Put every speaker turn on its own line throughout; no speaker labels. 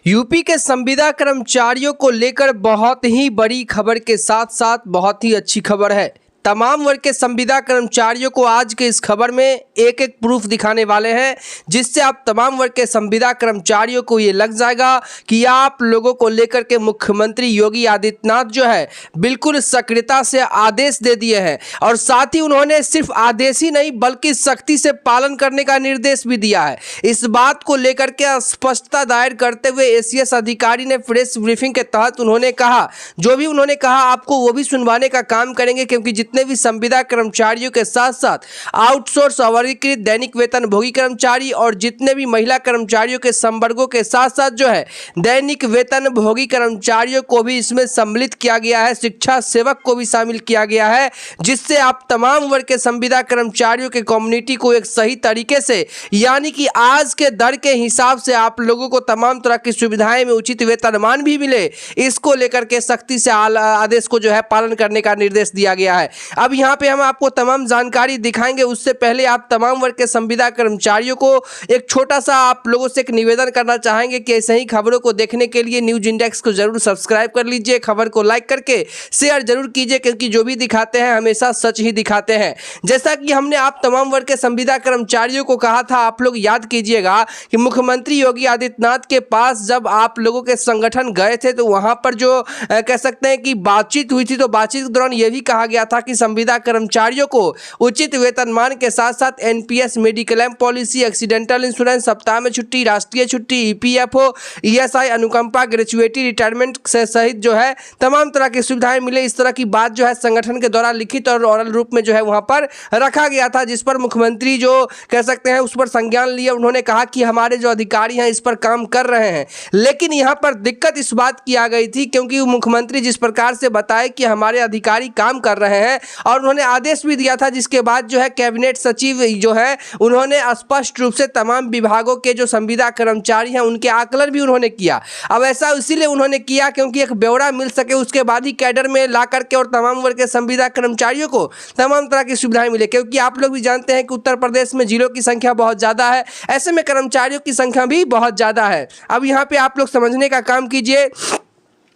UP के संविदा कर्मचारियों को लेकर बहुत ही बड़ी खबर के साथ साथ बहुत ही अच्छी खबर है। तमाम वर्ग के संविदा कर्मचारियों को आज के इस खबर में एक एक प्रूफ दिखाने वाले हैं, जिससे आप तमाम वर्ग के संविदा कर्मचारियों को ये लग जाएगा कि आप लोगों को लेकर के मुख्यमंत्री योगी आदित्यनाथ जो है बिल्कुल सक्रियता से आदेश दे दिए हैं। और साथ ही उन्होंने सिर्फ आदेश ही नहीं बल्कि सख्ती से पालन करने का निर्देश भी दिया है। इस बात को लेकर के स्पष्टता दायर करते हुए एसीएस अधिकारी ने प्रेस ब्रीफिंग के तहत उन्होंने कहा, जो भी उन्होंने कहा आपको वो भी सुनवाने का काम करेंगे, क्योंकि जितने भी संविदा कर्मचारियों के साथ साथ आउटसोर्स अवर्गीकृत दैनिक वेतन भोगी कर्मचारी और जितने भी महिला कर्मचारियों के संवर्गों के साथ साथ जो है दैनिक वेतन भोगी कर्मचारियों को भी इसमें सम्मिलित किया गया है, शिक्षा सेवक को भी शामिल किया गया है, जिससे आप तमाम वर्ग के संविदा कर्मचारियों के कम्युनिटी को एक सही तरीके से यानी कि आज के दर के हिसाब से आप लोगों को तमाम तरह की सुविधाएं में उचित वेतनमान भी मिले, इसको लेकर के सख्ती से आदेश को जो है पालन करने का निर्देश दिया गया है। अब यहाँ पे हम आपको तमाम जानकारी दिखाएंगे, उससे पहले आप तमाम वर्ग के संविदा कर्मचारियों को एक छोटा सा आप लोगों से एक निवेदन करना चाहेंगे कि ऐसे ही खबरों को देखने के लिए न्यूज इंडेक्स को जरूर सब्सक्राइब कर लीजिए, खबर को लाइक करके शेयर जरूर कीजिए, क्योंकि जो भी दिखाते हैं हमेशा सच ही दिखाते हैं। जैसा कि हमने आप तमाम वर्ग के संविदा कर्मचारियों को कहा था, आप लोग याद कीजिएगा कि मुख्यमंत्री योगी आदित्यनाथ के पास जब आप लोगों के संगठन गए थे तो वहां पर जो कह सकते हैं कि बातचीत हुई थी, तो बातचीत के दौरान यह भी कहा गया था कि संविदा कर्मचारियों को उचित वेतनमान के साथ साथ NPS, mediclaim policy, accidental insurance, सप्ताह में छुट्टी, राष्ट्रीय छुट्टी, ईपीएफओ, ईएसआई, अनुकंपा, ग्रेजुएटी, रिटायरमेंट से सहित जो है तमाम तरह की सुविधाएं मिले। इस तरह की बात जो है संगठन के द्वारा लिखित और ओरल रूप में जो है वहां पर रखा गया था, जिस पर मुख्यमंत्री जो कह सकते हैं उस पर संज्ञान लिया। उन्होंने कहा कि हमारे जो अधिकारी हैं इस पर काम कर रहे हैं, लेकिन यहां पर दिक्कत इस बात की आ गई थी क्योंकि मुख्यमंत्री जिस प्रकार से बताए कि हमारे अधिकारी काम कर रहे हैं और उन्होंने आदेश भी दिया था, जिसके बाद जो है कैबिनेट सचिव जो है उन्होंने स्पष्ट रूप से तमाम विभागों के जो संविदा कर्मचारी हैं उनके आकलन भी उन्होंने किया। अब ऐसा इसीलिए उन्होंने किया क्योंकि एक ब्यौरा मिल सके, उसके बाद ही कैडर में ला करके और तमाम वर्ग के संविदा कर्मचारियों को तमाम तरह की सुविधाएं मिले, क्योंकि आप लोग भी जानते हैं कि उत्तर प्रदेश में जिलों की संख्या बहुत ज़्यादा है, ऐसे में कर्मचारियों की संख्या भी बहुत ज़्यादा है। अब यहाँ पे आप लोग समझने का काम कीजिए।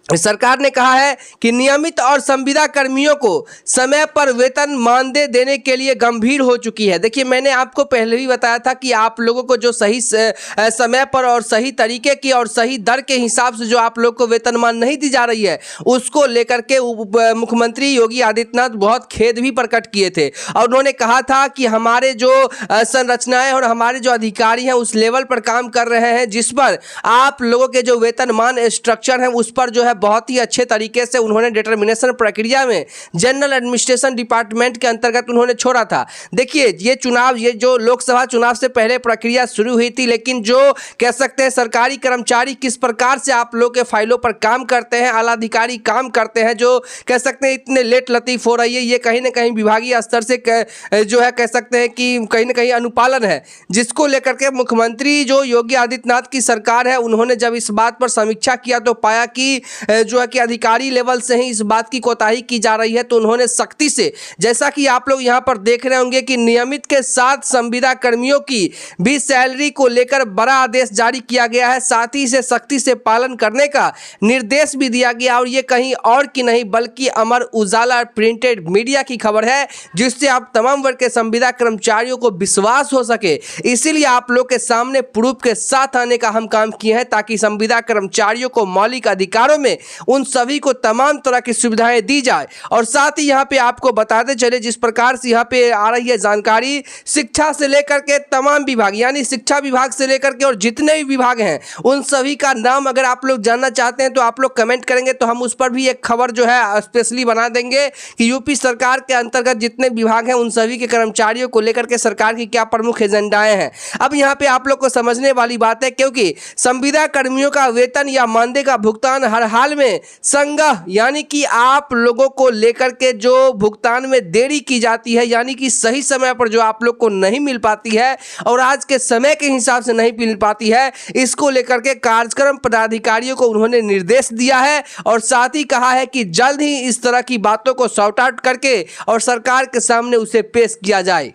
सरकार ने कहा है कि नियमित और संविदा कर्मियों को समय पर वेतन मानदेय देने के लिए गंभीर हो चुकी है। देखिए, मैंने आपको पहले भी बताया था कि आप लोगों को जो सही समय पर और सही तरीके की और सही दर के हिसाब से जो आप लोग को वेतनमान नहीं दी जा रही है, उसको लेकर के मुख्यमंत्री योगी आदित्यनाथ बहुत खेद भी प्रकट किए थे और उन्होंने कहा था कि हमारे जो संरचनाएं और हमारे जो अधिकारी हैं उस लेवल पर काम कर रहे हैं, जिस पर आप लोगों के जो वेतनमान स्ट्रक्चर हैं उस पर जो है बहुत ही अच्छे तरीके से उन्होंने डिटर्मिनेशन प्रक्रिया में जनरल एडमिनिस्ट्रेशन डिपार्टमेंट के अंतर्गत उन्होंने छोड़ा था। देखिए, ये जो लोकसभा चुनाव से पहले प्रक्रिया शुरू हुई थी, लेकिन जो कह सकते हैं सरकारी कर्मचारी किस प्रकार से आप लोग के फाइलों पर काम करते हैं, आला अधिकारी काम करते हैं, जो कह सकते हैं इतने लेट लतीफ हो रही है, ये कहीं ना कहीं विभागीय स्तर से जो है कह सकते हैं कि कहीं ना कहीं अनुपालन है, जिसको लेकर के मुख्यमंत्री जो योगी आदित्यनाथ की सरकार है उन्होंने जब इस बात पर समीक्षा किया तो पाया कि जो है कि अधिकारी लेवल से ही इस बात की कोताही की जा रही है, तो उन्होंने सख्ती से, जैसा कि आप लोग यहां पर देख रहे होंगे कि नियमित के साथ संविदा कर्मियों की भी सैलरी को लेकर बड़ा आदेश जारी किया गया है, साथ ही इसे सख्ती से पालन करने का निर्देश भी दिया गया। और ये कहीं और की नहीं बल्कि अमर उजाला प्रिंटेड मीडिया की खबर है, जिससे आप तमाम वर्ग के संविदा कर्मचारियों को विश्वास हो सके, इसीलिए आप लोग के सामने प्रूफ के साथ आने का हम काम किए हैं, ताकि संविदा कर्मचारियों को मौलिक अधिकारों में उन सभी को तमाम तरह की सुविधाएं दी जाए। और साथ ही यहां पे आपको बताते चले, जिस प्रकार से यहां पे आ रही है जानकारी, शिक्षा से लेकर के तमाम विभाग यानी शिक्षा विभाग से लेकर के और जितने भी विभाग हैं उन सभी का नाम अगर आप लोग जानना चाहते हैं तो आप लोग कमेंट करेंगे, तो हम उस पर भी एक खबर जो है स्पेशली बना देंगे कि यूपी सरकार के अंतर्गत जितने विभाग हैं उन सभी के कर्मचारियों को लेकर के सरकार की क्या प्रमुख एजेंडाएं हैं। अब यहाँ पे आप लोग को समझने वाली बात है, क्योंकि संविदा कर्मियों का वेतन या मानदेय का भुगतान हर हाल में संग्रह यानी कि आप लोगों को लेकर के जो भुगतान में देरी की जाती है, यानी कि सही समय पर जो आप लोग को नहीं मिल पाती है और आज के समय के हिसाब से नहीं मिल पाती है, इसको लेकर के कार्यक्रम पदाधिकारियों को उन्होंने निर्देश दिया है और साथ ही कहा है कि जल्द ही इस तरह की बातों को सॉर्ट आउट करके और सरकार के सामने उसे पेश किया जाए।